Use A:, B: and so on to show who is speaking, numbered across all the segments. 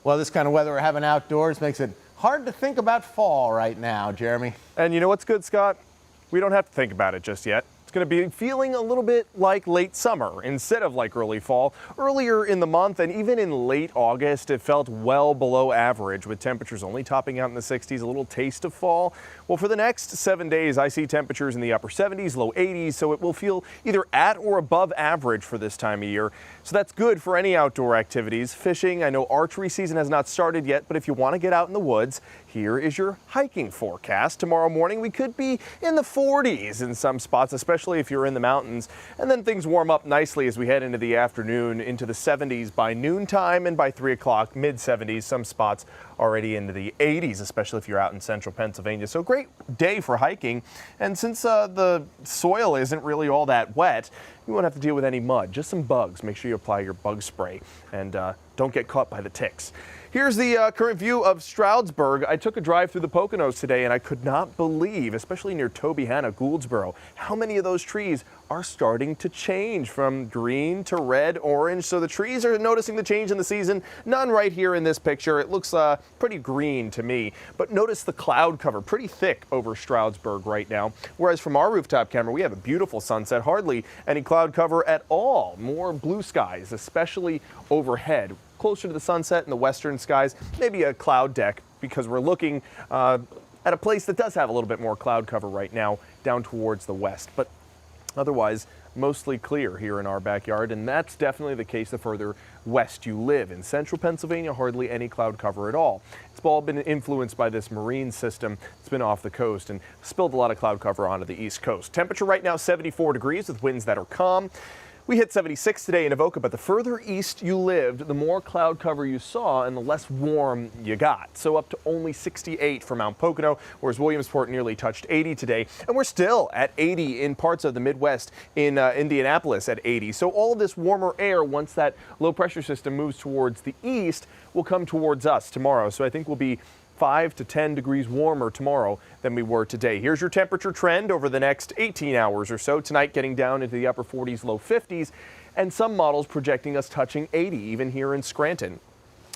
A: Well, this kind of weather we're having outdoors makes it hard to think about fall right now, Jeremy.
B: And you know what's good, Scott? We don't have to think about it just yet. It's going to be feeling a little bit like late summer instead of like early fall. Earlier in the month and even in late August, it felt well below average with temperatures only topping out in the 60s, a little taste of fall. Well, for the next 7 days, I see temperatures in the upper 70s, low 80s, so it will feel either at or above average for this time of year. So that's good for any outdoor activities. Fishing, I know archery season has not started yet, but if you want to get out in the woods, here is your hiking forecast. Tomorrow morning, we could be in the 40s in some spots, especially if you're in the mountains. And then things warm up nicely as we head into the afternoon, into the 70s by noontime, and by 3 o'clock, mid 70s, some spots already into the 80s, especially if you're out in central Pennsylvania. So great day for hiking. And since the soil isn't really all that wet, you won't have to deal with any mud, just some bugs. Make sure you apply your bug spray and don't get caught by the ticks. Here's the current view of Stroudsburg. I took a drive through the Poconos today and I could not believe, especially near Tobyhanna, Gouldsboro, how many of those trees are starting to change from green to red, orange. So the trees are noticing the change in the season. None right here in this picture. It looks pretty green to me. But notice the cloud cover, pretty thick over Stroudsburg right now. Whereas from our rooftop camera, we have a beautiful sunset, hardly any cloud cover at all. More blue skies, especially overhead. Closer to the sunset in the western skies, maybe a cloud deck because we're looking at a place that does have a little bit more cloud cover right now down towards the west. But otherwise, mostly clear here in our backyard, and that's definitely the case the further west you live. In central Pennsylvania, hardly any cloud cover at all. It's all been influenced by this marine system that's been off the coast and spilled a lot of cloud cover onto the east coast. Temperature right now 74 degrees with winds that are calm. We hit 76 today in Avoca, but the further east you lived, the more cloud cover you saw and the less warm you got. So up to only 68 for Mount Pocono, whereas Williamsport nearly touched 80 today. And we're still at 80 in parts of the Midwest, in Indianapolis at 80. So all of this warmer air, once that low pressure system moves towards the east, will come towards us tomorrow. So I think we'll be 5 to 10 degrees warmer tomorrow than we were today. Here's your temperature trend over the next 18 hours or so. Tonight getting down into the upper 40s, low 50s, and some models projecting us touching 80 even here in Scranton.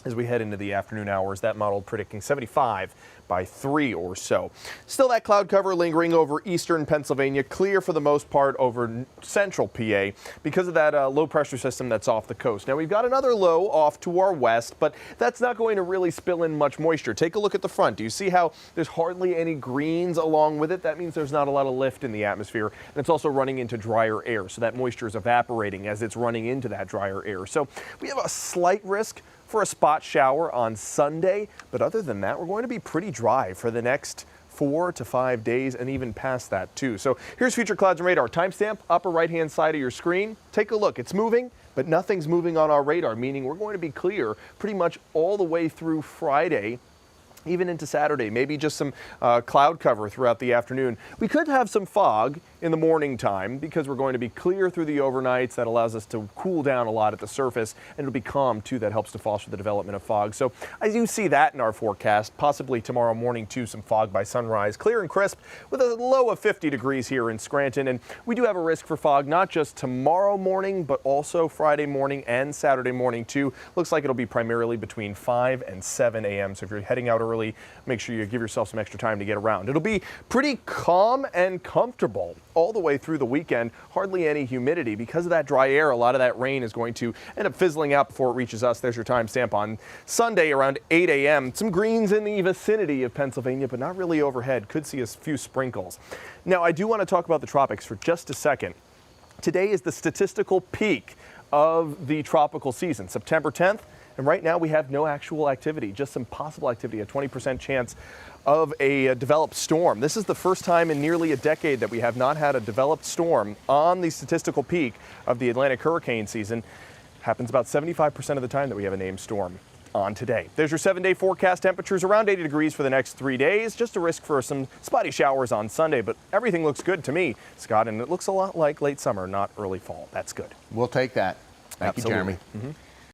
B: As we head into the afternoon hours, that model predicting 75 by 3 or so. Still that cloud cover lingering over eastern Pennsylvania, clear for the most part over central PA because of that low pressure system that's off the coast. Now we've got another low off to our west, but that's not going to really spill in much moisture. Take a look at the front. Do you see how there's hardly any greens along with it? That means there's not a lot of lift in the atmosphere, and it's also running into drier air, so that moisture is evaporating as it's running into that drier air. So we have a slight risk for a spot shower on Sunday, but other than that, we're going to be pretty dry for the next 4 to 5 days and even past that too. So here's future clouds and radar. Timestamp, upper right-hand side of your screen. Take a look. It's moving, but nothing's moving on our radar, meaning we're going to be clear pretty much all the way through Friday, even into Saturday, maybe just some cloud cover throughout the afternoon. We could have some fog in the morning time because we're going to be clear through the overnights. That allows us to cool down a lot at the surface, and it'll be calm too. That helps to foster the development of fog. So I do see that in our forecast. Possibly tomorrow morning too, some fog by sunrise. Clear and crisp with a low of 50 degrees here in Scranton. And we do have a risk for fog, not just tomorrow morning, but also Friday morning and Saturday morning too. Looks like it'll be primarily between 5 and 7 a.m. So if you're heading out early, make sure you give yourself some extra time to get around. It'll be pretty calm and comfortable all the way through the weekend. Hardly any humidity because of that dry air. A lot of that rain is going to end up fizzling out before it reaches us. There's your timestamp on Sunday around 8 a.m. Some greens in the vicinity of Pennsylvania, but not really overhead. Could see a few sprinkles. Now, I do want to talk about the tropics for just a second. Today is the statistical peak of the tropical season, September 10th. And right now we have no actual activity, just some possible activity, a 20% chance of a developed storm. This is the first time in nearly a decade that we have not had a developed storm on the statistical peak of the Atlantic hurricane season. Happens about 75% of the time that we have a named storm on today. There's your 7-day forecast. Temperatures around 80 degrees for the next 3 days. Just a risk for some spotty showers on Sunday, but everything looks good to me, Scott, and it looks a lot like late summer, not early fall. That's good.
A: We'll take that. Thank you, Jeremy.
B: Mm-hmm.